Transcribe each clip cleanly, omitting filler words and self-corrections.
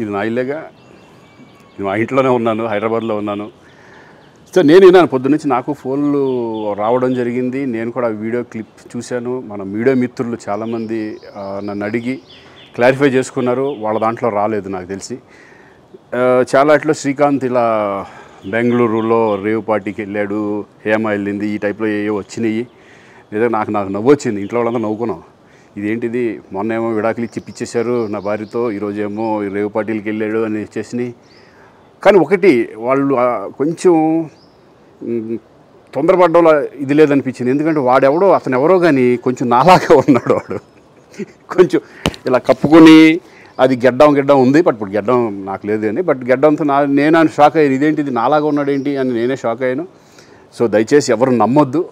ఇది నా ఇల్లేగా, మా ఇంట్లోనే ఉన్నాను, హైదరాబాద్లో ఉన్నాను. సో నేను విన్నాను పొద్దున్నుంచి, నాకు ఫోన్లు రావడం జరిగింది. నేను కూడా వీడియో క్లిప్ చూశాను. మన మీడియా మిత్రులు చాలామంది నన్ను అడిగి క్లారిఫై చేసుకున్నారు. వాళ్ళ దాంట్లో రాలేదు నాకు తెలిసి. చాలా అట్లా శ్రీకాంత్ ఇలా బెంగళూరులో రేవ్ పార్టీకి వెళ్ళాడు, హేమ వెళ్ళింది, ఈ టైప్లో ఏవో వచ్చినాయి. నిజంగా నాకు నవ్వు వచ్చింది. ఇంట్లో వాళ్ళందరూ నవ్వుకున్నాం. ఇదేంటిది, మొన్న ఏమో విడాకులు ఇచ్చి పిచ్చేశారు నా భార్యతో, ఈరోజేమో రేవ్ పార్టీలకి వెళ్ళాడు అని వచ్చేసినాయి. కానీ ఒకటి, వాళ్ళు కొంచెం తొందరపడ్డంలో ఇది లేదనిపించింది. ఎందుకంటే వాడెవడో, అతను ఎవరో కానీ కొంచెం నాలాగా ఉన్నాడు. వాడు కొంచెం ఇలా కప్పుకొని, అది గెడ్డం ఉంది, బట్ ఇప్పుడు గెడ్డం నాకు లేదు అని, బట్ గెడ్డంతో నేను షాక్ అయ్యాను. ఇదేంటిది నాలాగా ఉన్నాడు ఏంటి అని నేనే షాక్ అయ్యాను. సో దయచేసి ఎవరు నమ్మొద్దు.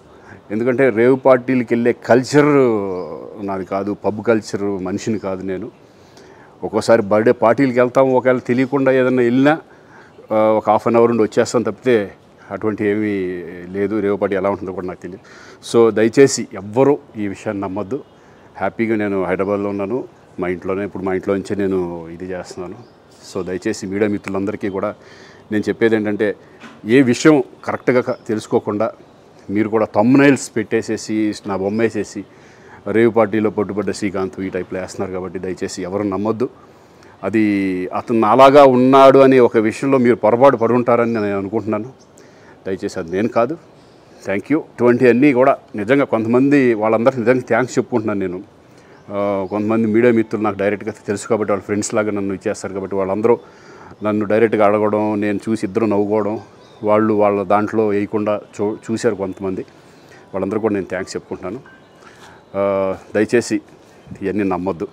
ఎందుకంటే రేవ్ పార్టీలకి వెళ్ళే కల్చర్ నాది కాదు, పబ్ కల్చర్ మనిషిని కాదు నేను. ఒక్కోసారి బర్త్డే పార్టీలకి వెళ్తాము, ఒకవేళ తెలియకుండా ఏదైనా వెళ్ళినా ఒక హాఫ్ అన్ అవర్ నుండి వచ్చేస్తాను తప్పితే అటువంటి ఏమీ లేదు. రేవ్ పార్టీ ఎలా ఉంటుందో కూడా నాకు తెలియదు. సో దయచేసి ఎవ్వరూ ఈ విషయాన్ని నమ్మొద్దు. హ్యాపీగా నేను హైదరాబాద్లో ఉన్నాను, మా ఇంట్లోనే. ఇప్పుడు మా ఇంట్లో నుంచే నేను ఇది చేస్తున్నాను. సో దయచేసి మీడియా మిత్రులందరికీ కూడా నేను చెప్పేది ఏంటంటే, ఏ విషయం కరెక్ట్గా తెలుసుకోకుండా మీరు కూడా థంబ్నైల్స్ పెట్టేసేసి, నా బొమ్మ వేసేసి రేవ్ పార్టీలో పట్టుబడ్డ శ్రీకాంత్ ఈ టైప్లో వేస్తున్నారు. కాబట్టి దయచేసి ఎవరు నమ్మొద్దు. అది అతను అలాగా ఉన్నాడు అనే ఒక విషయంలో మీరు పొరపాటు పడి ఉంటారని నేను అనుకుంటున్నాను. దయచేసి అది నేను కాదు. Thank you. ఇటువంటి అన్నీ కూడా నిజంగా కొంతమంది, వాళ్ళందరికీ నిజంగా థ్యాంక్స్ చెప్పుకుంటున్నాను నేను. కొంతమంది మీడియా మిత్రులు నాకు డైరెక్ట్గా తెలుసు కాబట్టి, వాళ్ళ ఫ్రెండ్స్ లాగా నన్ను ఇచ్చేస్తారు కాబట్టి, వాళ్ళందరూ నన్ను డైరెక్ట్గా అడగడం, నేను చూసి ఇద్దరు నవ్వుకోవడం, వాళ్ళు వాళ్ళ దాంట్లో వేయకుండా చూశారు కొంతమంది. వాళ్ళందరూ కూడా నేను థ్యాంక్స్ చెప్పుకుంటున్నాను. దయచేసి ఇవన్నీ నమ్మొద్దు.